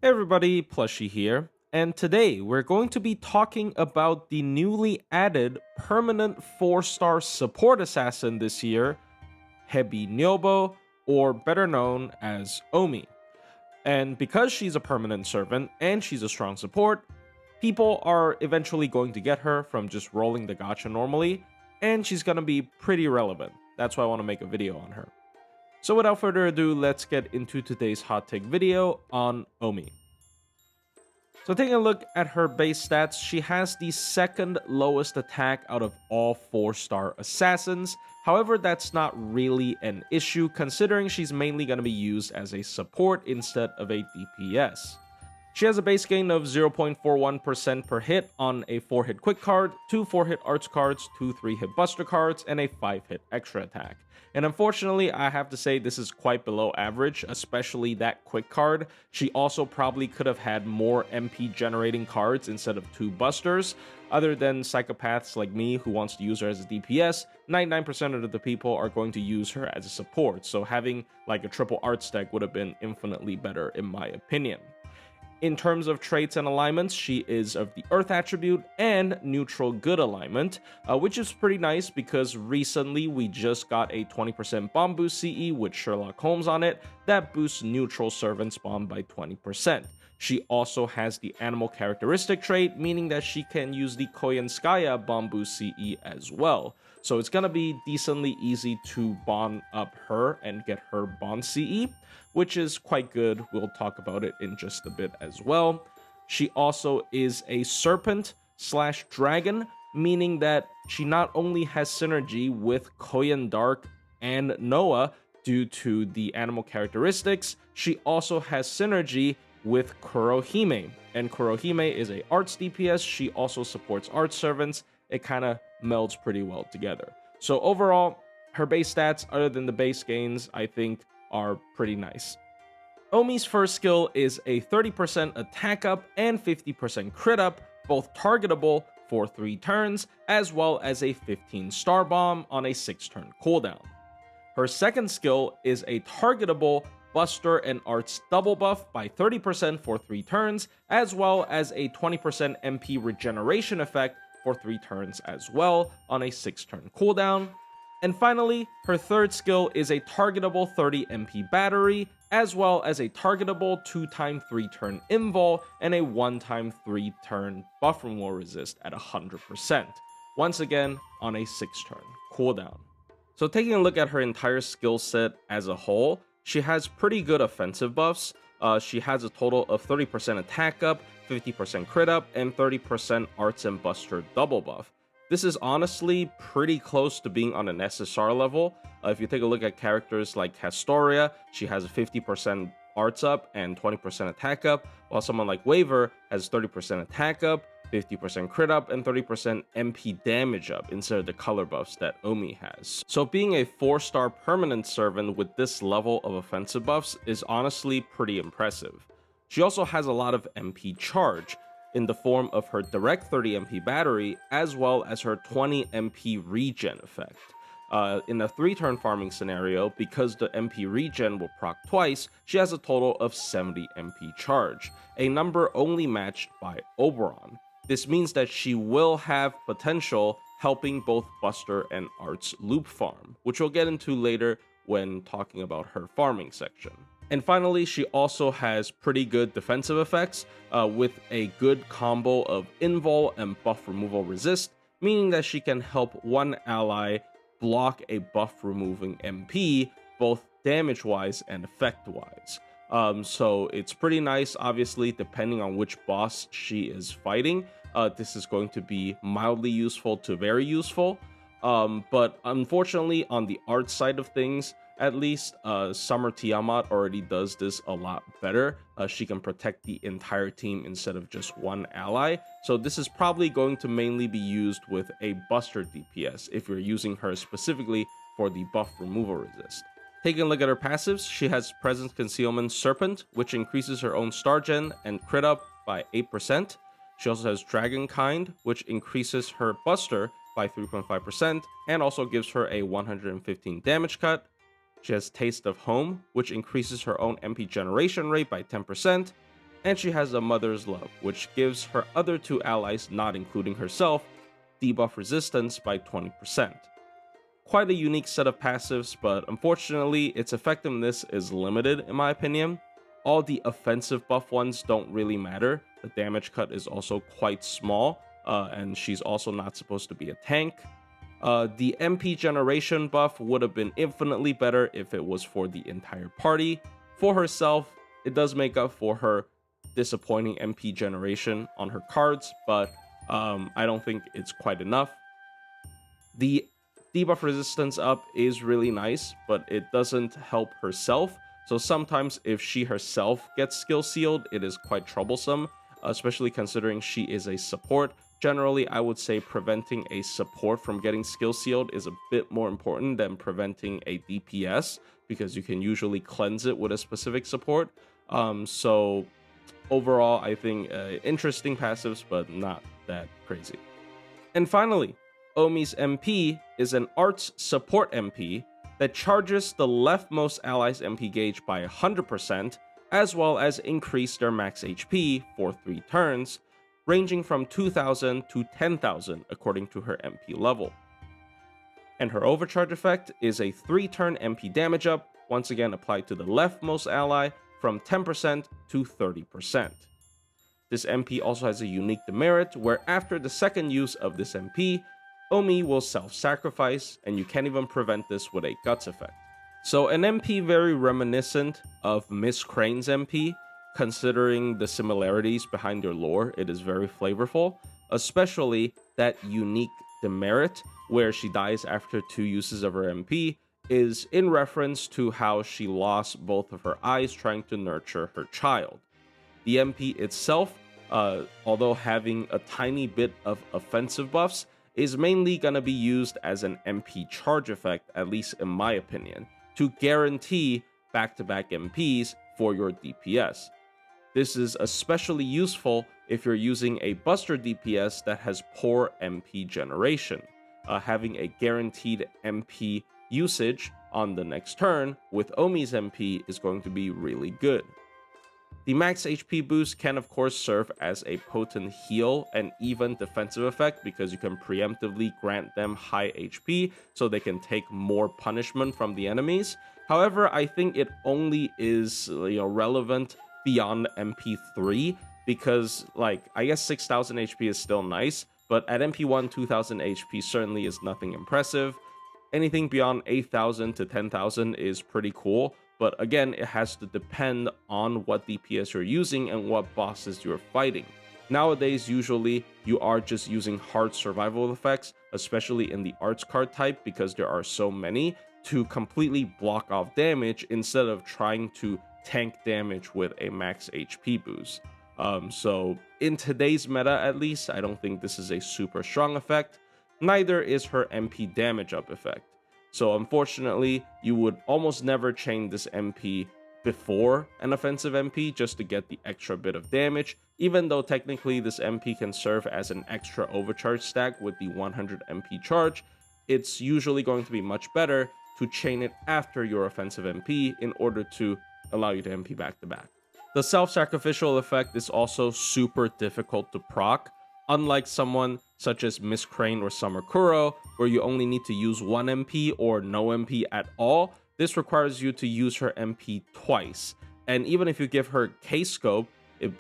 Hey everybody, Plushie here, and today we're going to be talking about the newly added permanent 4-star support assassin this year, Hebi Nyobo, or better known as Omii. And because she's a permanent servant and she's a strong support, people are eventually going to get her from just rolling the gacha normally, and she's gonna be pretty relevant. That's why I want to make a video on her. So without further ado, let's get into today's hot take video on Omii. So taking a look at her base stats, she has the second lowest attack out of all 4-star assassins. However, that's not really an issue considering she's mainly going to be used as a support instead of a DPS. She has a base gain of 0.41% per hit on a 4-hit quick card, 2 4-hit arts cards, 2 3-hit buster cards, and a 5-hit extra attack. And unfortunately, I have to say this is quite below average, especially that quick card. She also probably could have had more MP generating cards instead of 2 busters. Other than psychopaths like me who wants to use her as a DPS, 99% of the people are going to use her as a support, so having like a triple arts deck would have been infinitely better in my opinion. In terms of traits and alignments, she is of the Earth attribute and neutral good alignment, which is pretty nice because recently we just got a 20% bomb boost CE with Sherlock Holmes on it that boosts neutral servants bomb by 20%. She also has the animal characteristic trait, meaning that she can use the Koyanskaya bomb boost CE as well. So it's gonna be decently easy to bond up her and get her bond CE, which is quite good. We'll talk about it in just a bit as well. She also is a serpent / dragon, meaning that she not only has synergy with Koyan Dark and Noah due to the animal characteristics, she also has synergy with Kurohime. And Kurohime is a arts DPS. She also supports arts servants. It kind of melds pretty well together. So overall, her base stats, other than the base gains, I think are pretty nice. Omii's first skill is a 30% attack up and 50% crit up, both targetable for 3 turns, as well as a 15 star bomb on a 6-turn cooldown. Her second skill is a targetable Buster and Arts double buff by 30% for 3 turns, as well as a 20% MP regeneration effect for 3 turns as well on a 6-turn cooldown. And finally, her third skill is a targetable 30 MP battery, as well as a targetable 2x 3-turn invul and a 1x 3-turn buff removal resist at 100%. Once again, on a 6-turn cooldown. So taking a look at her entire skill set as a whole, she has pretty good offensive buffs. She has a total of 30% attack up, 50% crit up, and 30% arts and buster double buff. This is honestly pretty close to being on an SSR level. If you take a look at characters like Castoria, she has a 50% arts up and 20% attack up, while someone like Waver has 30% attack up, 50% crit up, and 30% MP damage up instead of the color buffs that Omii has. So being a 4-star permanent servant with this level of offensive buffs is honestly pretty impressive. She also has a lot of MP charge, in the form of her direct 30 MP battery, as well as her 20 MP regen effect. In a 3-turn farming scenario, because the MP regen will proc twice, she has a total of 70 MP charge, a number only matched by Oberon. This means that she will have potential helping both Buster and Arts loop farm, which we'll get into later when talking about her farming section. And finally, she also has pretty good defensive effects with a good combo of invul and buff removal resist, meaning that she can help one ally block a buff removing MP, both damage wise and effect wise. So it's pretty nice. Obviously, depending on which boss she is fighting, this is going to be mildly useful to very useful. But unfortunately, on the art side of things, at least, Summer Tiamat already does this a lot better. She can protect the entire team instead of just one ally. So this is probably going to mainly be used with a Buster DPS if you're using her specifically for the buff removal resist. Taking a look at her passives, she has Presence Concealment Serpent, which increases her own star gen and crit up by 8%. She also has Dragon Kind, which increases her Buster by 3.5% and also gives her a 115 damage cut. She has Taste of Home, which increases her own MP generation rate by 10%. and she has a Mother's Love, which gives her other two allies, not including herself, debuff resistance by 20%. Quite a unique set of passives, but unfortunately, its effectiveness is limited in my opinion. All the offensive buff ones don't really matter. The damage cut is also quite small, and she's also not supposed to be a tank. The MP generation buff would have been infinitely better if it was for the entire party. For herself, it does make up for her disappointing MP generation on her cards, but I don't think it's quite enough. The debuff resistance up is really nice, but it doesn't help herself. So sometimes if she herself gets skill sealed, it is quite troublesome, especially considering she is a support. Generally, I would say preventing a support from getting skill sealed is a bit more important than preventing a DPS, because you can usually cleanse it with a specific support. So overall, I think interesting passives, but not that crazy. And finally, Omii's MP is an arts support MP that charges the leftmost ally's MP gauge by 100%, as well as increase their max HP for 3 turns, ranging from 2,000 to 10,000 according to her MP level. And her overcharge effect is a 3-turn MP damage up, once again applied to the leftmost ally, from 10% to 30%. This MP also has a unique demerit where after the second use of this MP, Omii will self-sacrifice, and you can't even prevent this with a Guts effect. So an MP very reminiscent of Miss Crane's MP. Considering the similarities behind their lore, it is very flavorful, especially that unique demerit where she dies after 2 uses of her MP is in reference to how she lost both of her eyes trying to nurture her child. The MP itself, although having a tiny bit of offensive buffs, is mainly going to be used as an MP charge effect, at least in my opinion, to guarantee back-to-back MPs for your DPS. This is especially useful if you're using a Buster DPS that has poor MP generation. Having a guaranteed MP usage on the next turn with Omii's MP is going to be really good. The max HP boost can of course serve as a potent heal and even defensive effect, because you can preemptively grant them high HP so they can take more punishment from the enemies. However, I think it only is relevant beyond MP3, because I guess 6,000 HP is still nice, but at MP1 2,000 HP certainly is nothing impressive. Anything beyond 8,000 to 10,000 is pretty cool, but again, it has to depend on what DPS you're using and what bosses you're fighting. Nowadays, usually you are just using hard survival effects, especially in the arts card type, because there are so many, to completely block off damage instead of trying to tank damage with a max HP boost. So in today's meta at least, I don't think this is a super strong effect. Neither is her MP damage up effect. So unfortunately, you would almost never chain this MP before an offensive MP just to get the extra bit of damage, even though technically this MP can serve as an extra overcharge stack with the 100 MP charge. It's usually going to be much better to chain it after your offensive MP in order to allow you to MP back to back. The self-sacrificial effect is also super difficult to proc, unlike someone such as Miss Crane or Summer Kuro, where you only need to use 1 MP or no MP at all. This requires you to use her MP twice, and even if you give her K-Scope,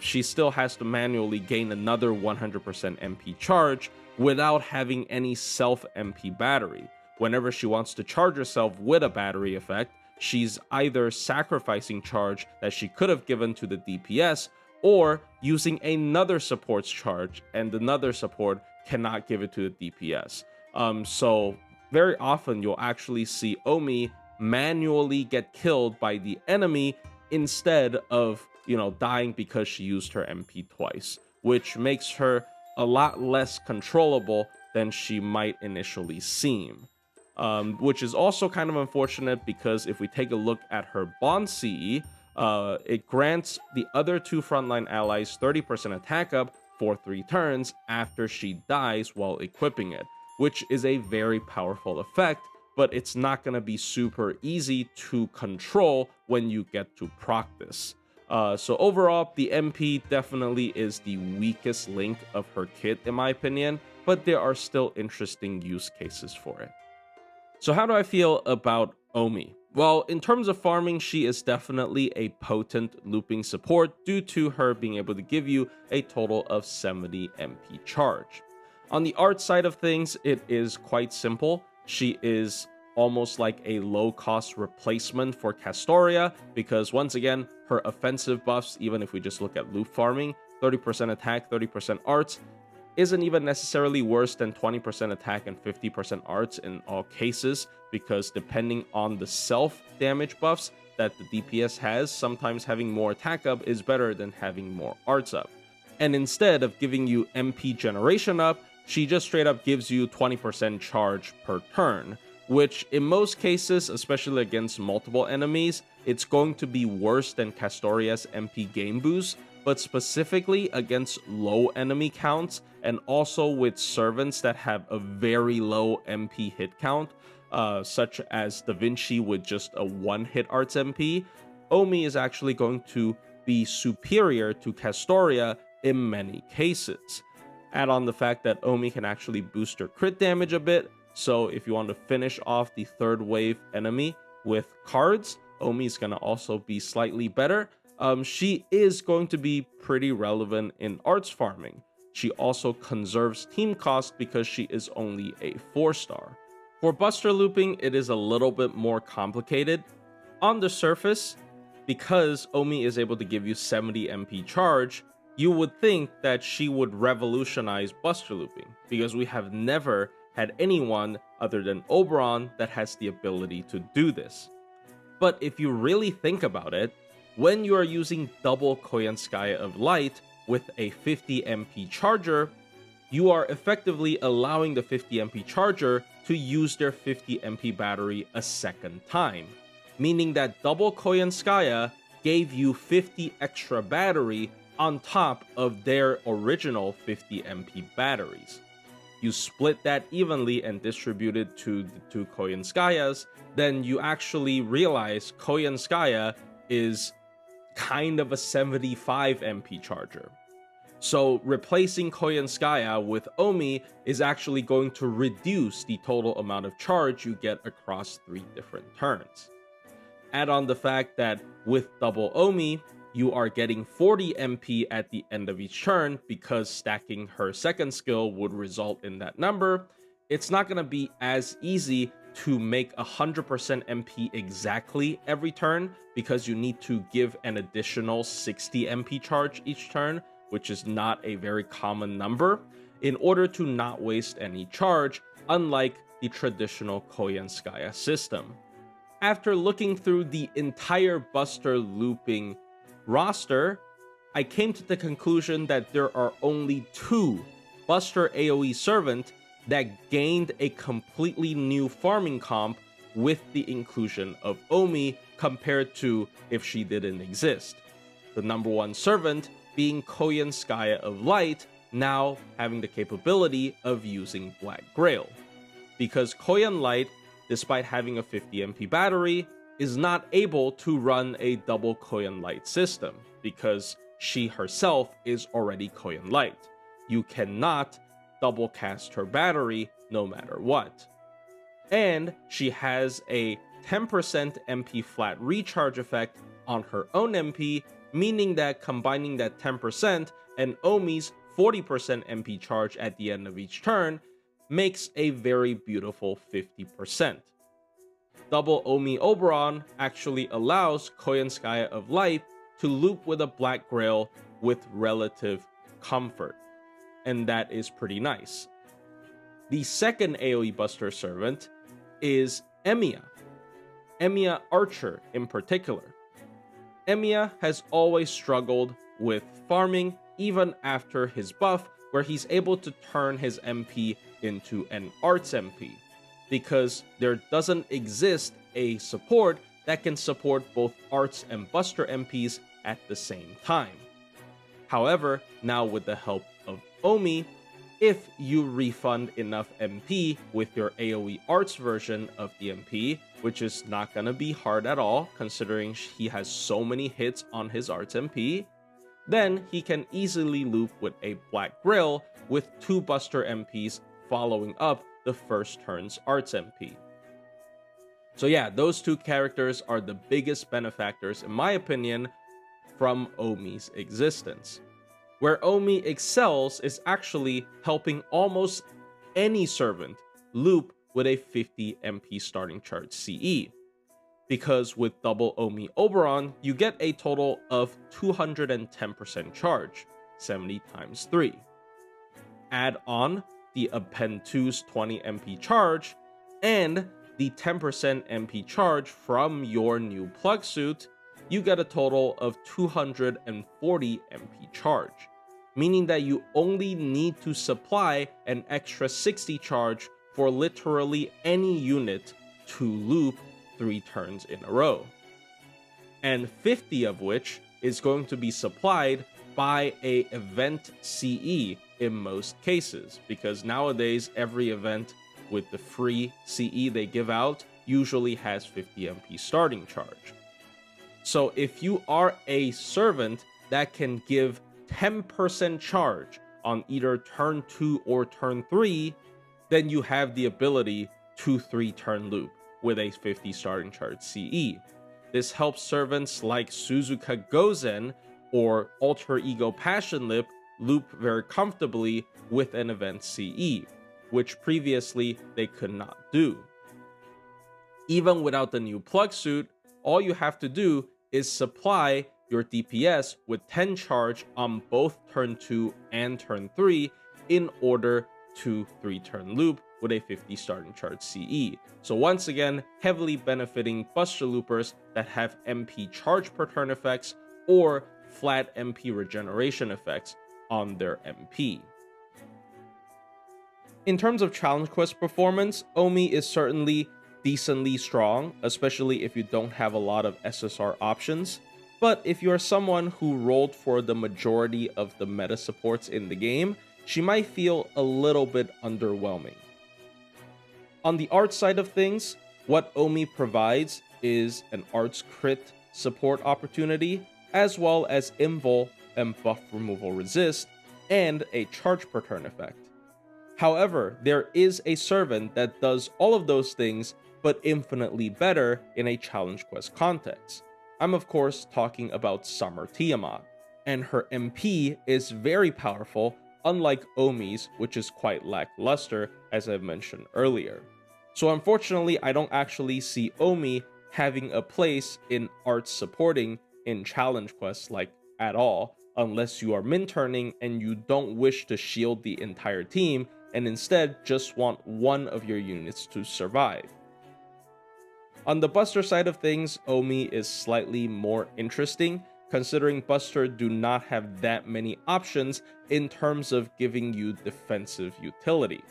she still has to manually gain another 100% MP charge without having any self-MP battery. Whenever she wants to charge herself with a battery effect, she's either sacrificing charge that she could have given to the DPS, or using another support's charge, and another support cannot give it to the DPS. So very often you'll actually see Omii manually get killed by the enemy instead of, dying because she used her MP twice, which makes her a lot less controllable than she might initially seem. Which is also kind of unfortunate, because if we take a look at her Bond CE, it grants the other 2 frontline allies 30% attack up for 3 turns after she dies while equipping it, which is a very powerful effect, but it's not going to be super easy to control when you get to proc this. So overall, the MP definitely is the weakest link of her kit in my opinion, but there are still interesting use cases for it. So how do I feel about Omii? Well, in terms of farming, she is definitely a potent looping support due to her being able to give you a total of 70 MP charge. On the art side of things, it is quite simple. She is almost like a low-cost replacement for Castoria, because once again, her offensive buffs, even if we just look at loop farming, 30% attack, 30% arts, isn't even necessarily worse than 20% attack and 50% arts in all cases, because depending on the self damage buffs that the DPS has, sometimes having more attack up is better than having more arts up. And instead of giving you MP generation up, she just straight up gives you 20% charge per turn, which in most cases, especially against multiple enemies, it's going to be worse than Castoria's MP game boost, but specifically against low enemy counts and also with servants that have a very low MP hit count, such as Da Vinci with just a 1-hit arts MP, Omii is actually going to be superior to Castoria in many cases. Add on the fact that Omii can actually boost her crit damage a bit, so if you want to finish off the third wave enemy with cards, Omii is going to also be slightly better. She is going to be pretty relevant in arts farming. She also conserves team cost because she is only a 4-star. For buster looping, it is a little bit more complicated. On the surface, because Omii is able to give you 70 MP charge, you would think that she would revolutionize buster looping, because we have never had anyone other than Oberon that has the ability to do this. But if you really think about it, when you are using double Koyanskaya of Light with a 50 MP charger, you are effectively allowing the 50 MP charger to use their 50 MP battery a second time, meaning that double Koyanskaya gave you 50 extra battery on top of their original 50 MP batteries. You split that evenly and distribute it to the two Koyanskayas, then you actually realize Koyanskaya is kind of a 75 MP charger. So replacing Koyanskaya with Omii is actually going to reduce the total amount of charge you get across 3 different turns. Add on the fact that with double Omii, you are getting 40 MP at the end of each turn because stacking her second skill would result in that number. It's not going to be as easy to make 100% MP exactly every turn because you need to give an additional 60 MP charge each turn, which is not a very common number, in order to not waste any charge, unlike the traditional Koyanskaya system. After looking through the entire buster looping roster, I came to the conclusion that there are only 2 buster AoE servant that gained a completely new farming comp with the inclusion of Omii compared to if she didn't exist. The number 1 servant being Koyanskaya of Light, now having the capability of using Black Grail. Because Koyan Light, despite having a 50 MP battery, is not able to run a double Koyan Light system, because she herself is already Koyan Light. You cannot double cast her battery no matter what. And she has a 10% MP flat recharge effect on her own MP, meaning that combining that 10% and Omii's 40% MP charge at the end of each turn makes a very beautiful 50%. Double Omii Oberon actually allows Koyanskaya of Light to loop with a Black Grail with relative comfort, and that is pretty nice. The second AoE Buster servant is Emiya Archer in particular. Emiya has always struggled with farming even after his buff, where he's able to turn his MP into an Arts MP, because there doesn't exist a support that can support both Arts and Buster MPs at the same time. However, now with the help of Omii, if you refund enough MP with your AoE Arts version of the MP, which is not gonna be hard at all considering he has so many hits on his Arts MP, then he can easily loop with a Black Grill with 2 Buster MPs following up the first turn's Arts MP. So yeah, those 2 characters are the biggest benefactors, in my opinion, from Omii's existence. Where Omii excels is actually helping almost any servant loop with a 50 MP starting charge CE. Because with double Omii Oberon, you get a total of 210% charge, 70 times 3. Add on the Append 2's 20 MP charge, and the 10% MP charge from your new plug suit, you get a total of 240 MP charge, meaning that you only need to supply an extra 60 charge for literally any unit to loop 3 turns in a row, and 50 of which is going to be supplied by a event CE in most cases, because nowadays every event with the free CE they give out usually has 50 MP starting charge. So if you are a servant that can give 10% charge on either turn 2 or turn 3, then you have the ability to 3-turn loop with a 50 starting charge CE. This helps servants like Suzuka Gozen or Alter Ego Passion Lip loop very comfortably with an event CE, which previously they could not do. Even without the new plug suit, all you have to do is supply your DPS with 10 charge on both turn 2 and turn 3 in order to 3-turn loop with a 50 starting charge CE. So once again, heavily benefiting Buster Loopers that have MP charge per turn effects or flat MP regeneration effects on their MP. In terms of challenge quest performance, Omii is certainly decently strong, especially if you don't have a lot of SSR options. But if you're someone who rolled for the majority of the meta supports in the game, she might feel a little bit underwhelming. On the art side of things, what Omii provides is an arts crit support opportunity, as well as invul and buff removal resist, and a charge per turn effect. However, there is a servant that does all of those things, but infinitely better in a challenge quest context. I'm of course talking about Summer Tiamat, and her MP is very powerful, unlike Omii's, which is quite lackluster, as I mentioned earlier. So unfortunately, I don't actually see Omii having a place in arts supporting in challenge quests like at all, unless you are min-turning and you don't wish to shield the entire team and instead just want one of your units to survive. On the Buster side of things, Omii is slightly more interesting, considering Buster do not have that many options in terms of giving you defensive utility.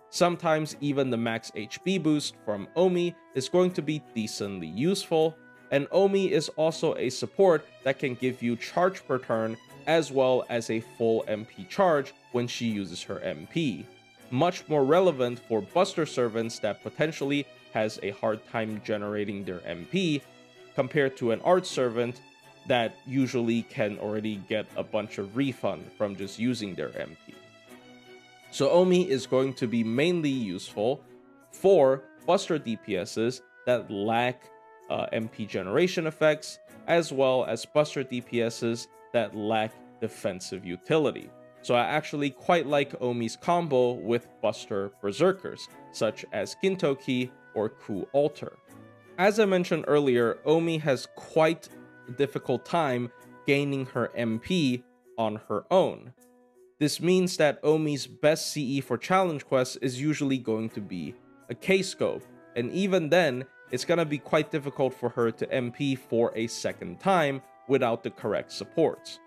Sometimes even the max HP boost from Omii is going to be decently useful, and Omii is also a support that can give you charge per turn as well as a full MP charge when she uses her MP. Much more relevant for Buster servants that potentially has a hard time generating their MP compared to an art servant that usually can already get a bunch of refund from just using their MP. So Omii is going to be mainly useful for Buster DPSs that lack MP generation effects, as well as Buster DPSs that lack defensive utility. So I actually quite like Omii's combo with Buster Berserkers, such as Gintoki or Ku Alter. As I mentioned earlier, Omii has quite a difficult time gaining her MP on her own. This means that Omii's best CE for challenge quests is usually going to be a K-scope, and even then, it's gonna be quite difficult for her to MP for a second time without the correct supports.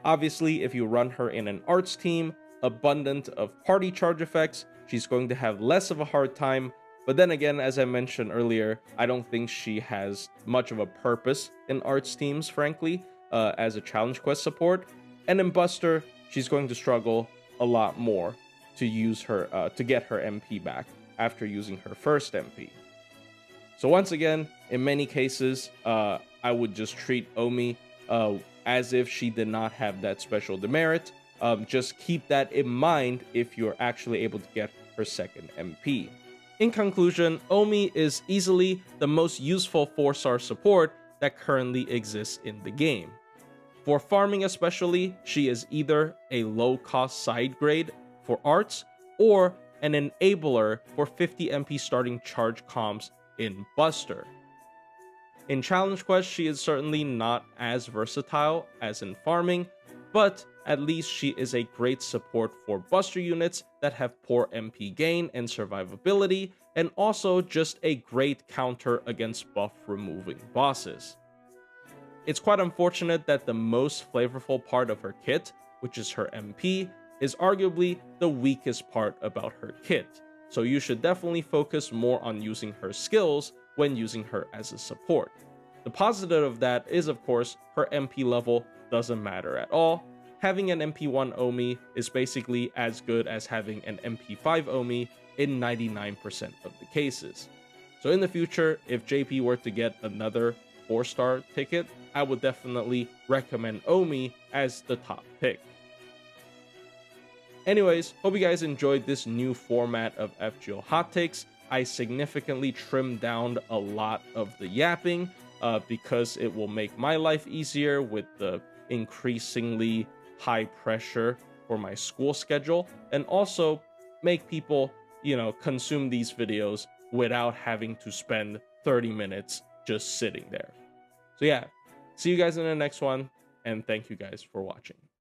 Obviously, if you run her in an arts team, abundant of party charge effects, she's going to have less of a hard time. But then again, as I mentioned earlier, I don't think she has much of a purpose in arts teams, frankly, as a challenge quest support. And in Buster, she's going to struggle a lot more to use her to get her MP back after using her first MP. So once again, in many cases, I would just treat Omii as if she did not have that special demerit. Just keep that in mind if you're actually able to get her second MP. In conclusion, Omii is easily the most useful 4-star support that currently exists in the game. For farming especially, she is either a low-cost side grade for arts or an enabler for 50 MP starting charge comms in Buster. In Challenge Quest, she is certainly not as versatile as in farming, but at least she is a great support for Buster units that have poor MP gain and survivability, and also just a great counter against buff removing bosses. It's quite unfortunate that the most flavorful part of her kit, which is her MP, is arguably the weakest part about her kit, so you should definitely focus more on using her skills when using her as a support. The positive of that is, of course, her MP level doesn't matter at all. Having an MP1 Omii is basically as good as having an MP5 Omii in 99% of the cases. So in the future, if JP were to get another 4-star ticket, I would definitely recommend Omii as the top pick. Anyways, hope you guys enjoyed this new format of FGO Hot Takes. I significantly trimmed down a lot of the yapping because it will make my life easier with the increasingly high pressure for my school schedule, and also make people, consume these videos without having to spend 30 minutes just sitting there. So yeah, see you guys in the next one, and thank you guys for watching.